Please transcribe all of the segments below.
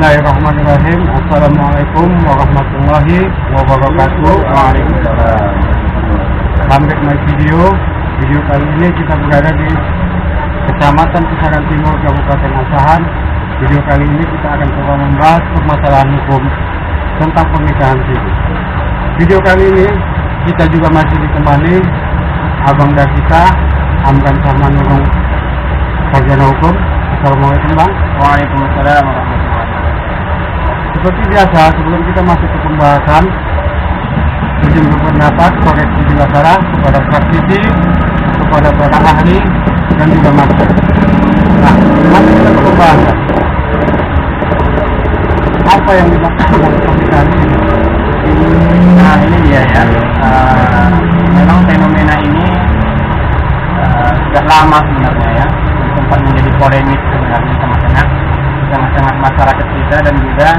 Bismillahirrahmanirrahim. Assalamualaikum warahmatullahi wabarakatuh. Waalaikumsalam. Sampai my video kali ini kita berada di Kecamatan Kisaran Timur, Kabupaten Asahan. Video kali ini kita akan coba membahas permasalahan hukum tentang pernikahan siri. Video kali ini kita juga masih ditemani abang dan kita, Amran sama Nurung, sarjana hukum. Assalamualaikum Bang. Waalaikumsalam warahmatullahi wabarakatuh. Seperti biasa, sebelum kita masuk ke pembahasan, izin berpendapat, koreksi bila salah kepada praktisi, kepada para ahli, dan juga masyarakat. Nah, masuk kita ke pembahasan. Apa yang dimaksud dengan pernikahan ini? Nah, ini dia ya. Memang fenomena ini sudah lama sebenarnya ya, sempat menjadi polemik sebenarnya di tengah-tengah masyarakat kita dan juga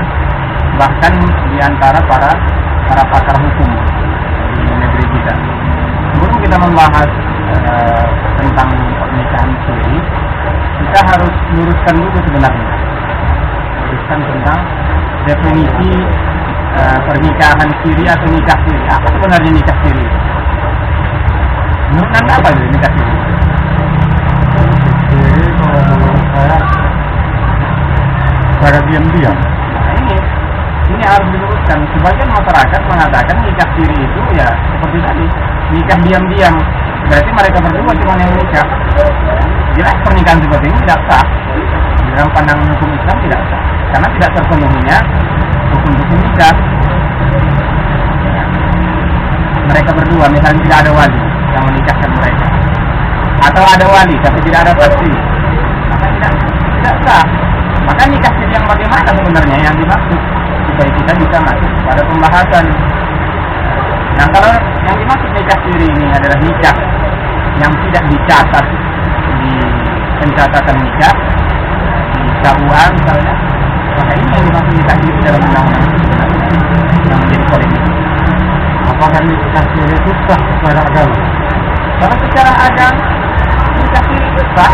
bahkan di antara para pakar hukum di negeri kita. Sebelum kita membahas tentang pernikahan siri, kita harus luruskan dulu sebenarnya, luruskan tentang definisi pernikahan siri atau nikah siri. Apa sebenarnya nikah siri? Menurut Anda apa itu nikah siri? Jadi kalau menurut saya cara diam-diam. Nah, ini harus diluruskan. Sebagian masyarakat mengatakan nikah siri itu ya seperti tadi, nikah diam-diam. Berarti mereka berdua cuma yang menikah. Jelas pernikahan seperti ini tidak sah. Dalam pandangan hukum Islam tidak sah, karena tidak terpenuhinya hukum nikah. Mereka berdua misalnya tidak ada wali yang menikahkan mereka, atau ada wali tapi tidak ada saksi, maka tidak sah. Maka nikah siri yang bagaimana sebenarnya yang dimaksud, supaya kita bisa masuk pada pembahasan. Nah, kalau yang dimaksud nikah siri ini adalah nikah yang tidak dicatat di pencatatan nikah di KUA misalnya, maka ini yang dimaksud nikah siri dalam undang-undang yang menjadi polemik. Apakah nikah siri itu sah secara agama? Kalau secara agama nikah siri itu sah,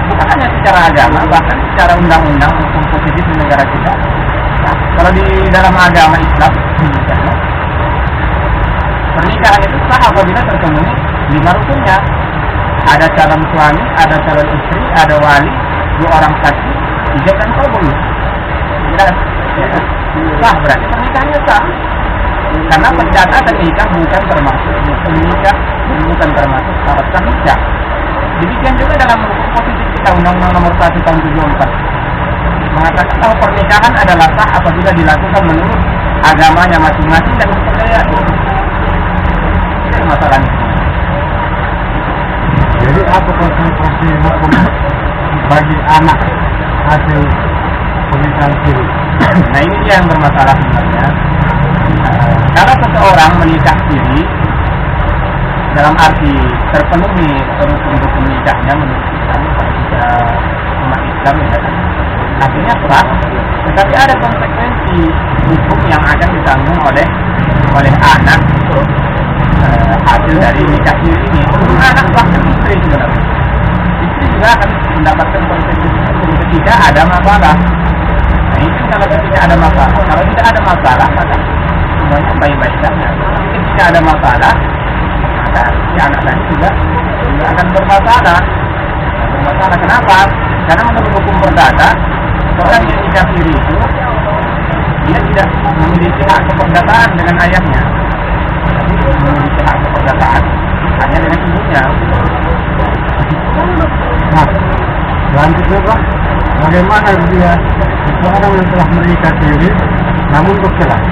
bukan hanya secara agama, bahkan secara undang-undang hukum positif di negara kita. Nah, kalau di dalam agama Islam, misalnya, pernikahan itu sah apabila terpenuhi 5 rukunnya. Ada calon suami, ada calon istri, ada wali, 2 orang saksi, ijab dan qabul. Jelas, ya, sah berarti pernikahannya sah. Karena pencatatan nikah bukan termasuk bukan termasuk syarat sah nikah. Demikian juga dalam hukum positif kita, Undang-Undang Nomor 1 Tahun 74 mengatakan bahwa pernikahan adalah sah apabila dilakukan menurut agamanya masing-masing dan kepercayaan. Itu masalahnya. Jadi apa konsekuensi hukum bagi anak hasil pernikahan siri? Nah, ini dia yang bermasalah sebenarnya. Kalau seseorang menikah siri dalam arti terpenuhi rukun-rukun nikahnya menurut Islam, kalau kita umat Islam ya, artinya sah, tetapi ada konsekuensi hukum yang akan ditanggung oleh anak hasil dari nikah siri ini. Anak bahkan istri sebenarnya, istri juga akan mendapatkan konsekuensi hukum ketika ada masalah. Nah, ini kalau ketika ada masalah, kalau tidak ada masalah maka semuanya baik-baik saja. Ketika ada masalah, maka si anak tadi juga akan bermasalah. Kenapa? Karena menurut hukum perdata, orang yang nikah siri itu dia tidak memiliki hak keperdataan dengan ayahnya, tapi memiliki hak keperdataan hanya dengan ibunya. Nah, selanjutnya Pak, bagaimana dia seseorang yang telah menikah siri namun bercerai?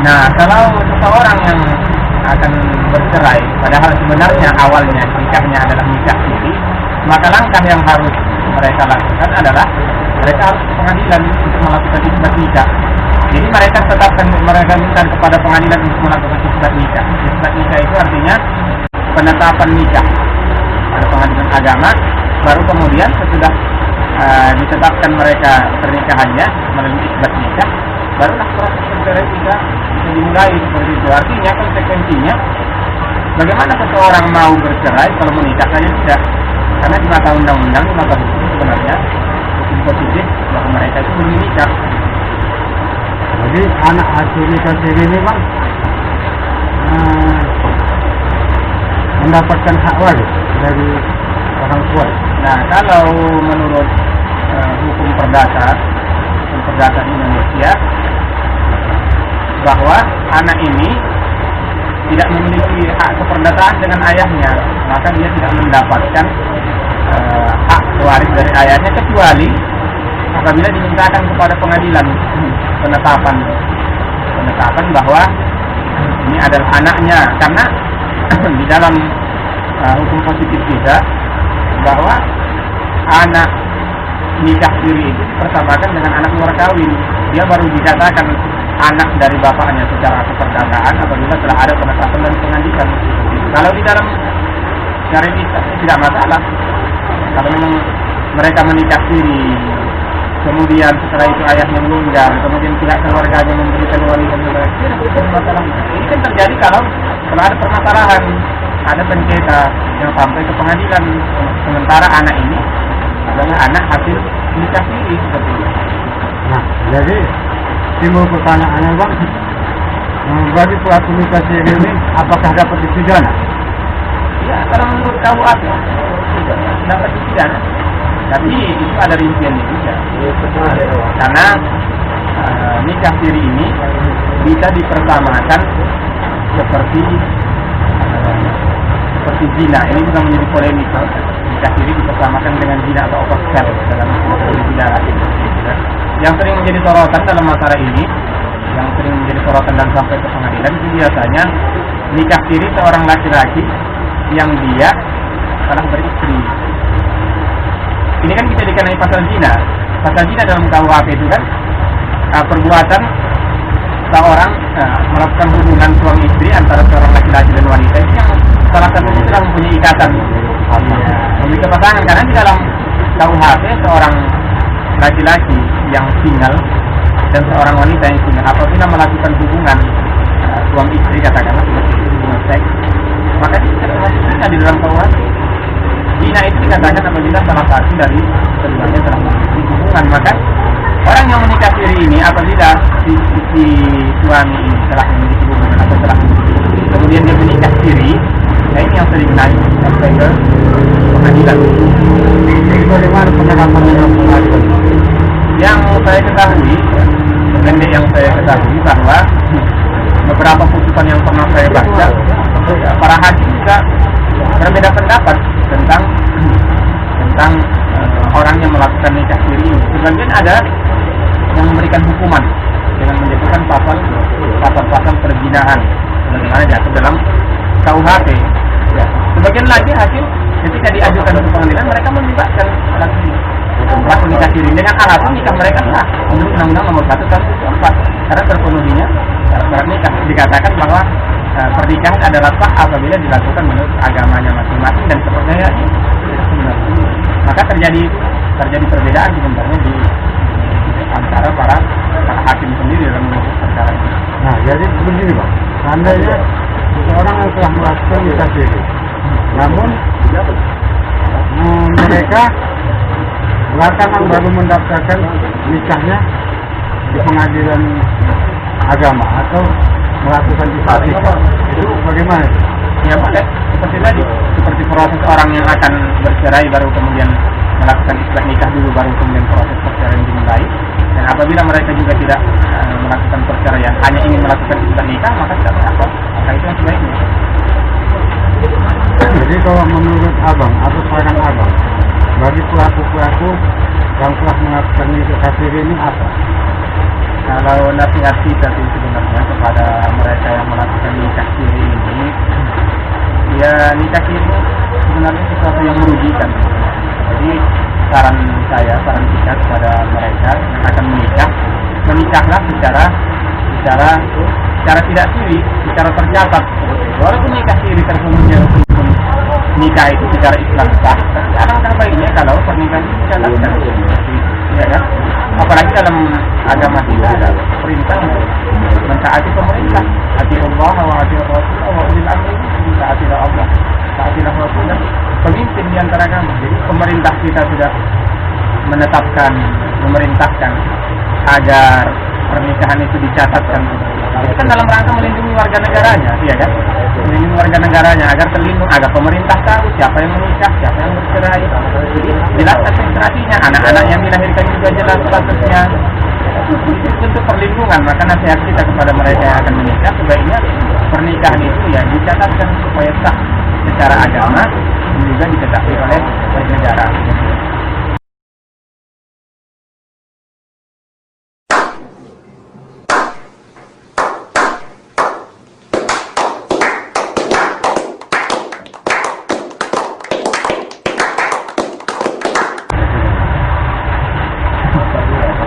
Nah, kalau seseorang yang akan bercerai, padahal sebenarnya awalnya nikahnya adalah nikah siri, maka langkah yang harus mereka lakukan adalah mereka harus ke pengadilan untuk melakukan isbat nikah. Jadi mereka minta kepada pengadilan untuk melakukan isbat nikah. Isbat nikah itu artinya penetapan nikah pada pengadilan agama, baru kemudian sesudah ditetapkan mereka pernikahannya melalui isbat nikah, barulah proses perceraian bisa dimulai seperti itu. Artinya konsekuensinya, bagaimana seseorang mau bercerai kalau menikah saja tidak? Karena di mata undang-undang, di mata hukum sebenarnya hukum positif bahwa mereka itu belum menikah. Jadi anak hasil nikah siri ini bang mendapatkan hak waris dari orang tua. Nah, kalau menurut hukum perdata di Indonesia, bahwa anak ini tidak memiliki hak keperdataan dengan ayahnya, maka dia tidak mendapatkan hak waris dari ayahnya, kecuali apabila dimintakan kepada pengadilan penetapan bahwa ini adalah anaknya. Karena di dalam hukum positif kita, bahwa anak nikah siri itu dipersamakan dengan anak luar kawin. Dia baru dikatakan anak dari bapaknya secara keperdataan apabila telah ada penetapan dari pengadilan. Kalau di dalam syariat Islam tidak masalah. Kalau memang mereka menikah siri, kemudian setelah itu ayahnya meninggal, kemudian pihak keluarganya memberikan wali dan sebagainya, tidak ada masalah. Ini kan terjadi kalau ada permasalahan, ada sengketa yang sampai ke pengadilan, sementara anak ini adalah anak hasil nikah siri seperti itu. Nah, jadi timbul pertanyaannya bang, bagi pelaku nikah siri ini apakah dapat dipidana? Ya, kalau menurut KUHP dapat dipidana. Tapi itu ada rinciannya juga. Karena nikah siri ini bisa dipersamakan seperti zina. Ini juga menjadi polemik. Nikah siri dipersamakan dengan zina atau overstep dalam pidana. Yang sering menjadi sorotan dalam masalah ini, yang sering menjadi sorotan dan sampai ke pengadilan, itu biasanya nikah siri seorang laki-laki yang dia telah beristri. Ini kan bisa dikenai pasal zina. Pasal zina dalam KUHP itu kan perbuatan seorang melakukan hubungan suami istri antara seorang laki-laki dan wanita. Itu yang salah satunya sudah mempunyai ikatan, memiliki pasangan. Karena di dalam KUHP seorang laki-laki yang single dan seorang wanita yang single apabila melakukan hubungan suami istri, katakanlah hubungan seks, maka itu tidak termasuk zina di dalam KUHP. Zina itu dikatakan apabila salah satu dari keduanya telah memiliki hubungan. Maka orang yang menikah siri ini apabila si suami ini telah memiliki hubungan atau telah kemudian dia menikah siri, nah ini yang sering naik sampai ke pengadilan. Jadi bagaimana penerapan dalam pengadilan? Yang saya ketahui, pendek yang saya ketahui, bahwa beberapa putusan yang pernah saya baca, para hakim juga berbeda pendapat tentang orang yang melakukan nikah siri. Sebagian ada yang memberikan hukuman dengan menjatuhkan pasal perzinahan bagaimana diatur dalam KUHP. Ya. Sebagian lagi hakim ketika diajukan ke pengadilan, mereka membebaskan pelaku nikah siri dengan alasan nikah mereka sah menurut Undang-Undang Nomor 1 Tahun 2004 karena terpenuhinya syarat nikah. Dikatakan bahwa pernikahan adalah sah apabila dilakukan menurut agamanya masing-masing dan kepercayaannya. Maka terjadi perbedaan sebenarnya di antara para hakim sendiri dalam memutus perkara ini. Nah, jadi begini bang, seandainya seseorang yang telah melakukan nikah siri, namun mereka belakangan baru mendaftarkan nikahnya di pengadilan agama atau melakukan di itu bagaimana? Ya boleh, seperti proses orang yang akan bercerai baru kemudian melakukan isbat nikah dulu baru kemudian proses perceraian dimulai. Dan apabila mereka juga tidak melakukan perceraian, hanya ingin melakukan isbat nikah, maka tidak apa-apa. Maka itu yang sebaiknya. Jadi kalau menurut abang atau saran abang, bagi pelaku-pelaku yang telah melakukan nikah siri ini apa? Kalau nasihat kita sih sebenarnya kepada mereka yang melakukan nikah siri ini, ya nikah siri sebenarnya sesuatu yang merugikan. Jadi saran kita kepada mereka yang akan menikahlah secara tidak siri, secara tercatat. Walaupun nikah siri tersembunyi nikah itu secara Islam sah, tapi alangkah baiknya kalau pernikahan itu dicatatkan, ya kan? Apalagi dalam agama kita ada perintah untuk mentaati pemerintah, ati Allah wa ati Rasul wa ulil amri, taatilah Allah, taatilah Rasul dan pemimpin di antara kamu. Jadi pemerintah kita sudah memerintahkan agar pernikahan itu dicatatkan. Itu kan dalam rangka melindungi warga negaranya, iya kan? Melindungi warga negaranya agar terlindung, agar pemerintah tahu siapa yang menikah, siapa yang bercerai. Jadi jelas administrasinya, anak-anak yang dilahirkan juga jelas statusnya. Itu untuk perlindungan, maka nasihat kita kepada mereka yang akan menikah sebaiknya pernikahan itu ya dicatatkan supaya sah secara agama dan juga diketahui oleh negara.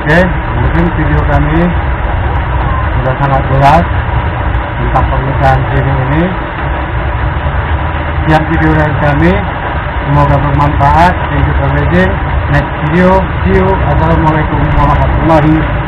Oke, mungkin video kami sudah sangat jelas tentang pernikahan siri ini. Sekian video dari kami, semoga bermanfaat. Thank you for watching. Next video, see you. Assalamualaikum warahmatullahi wabarakatuh.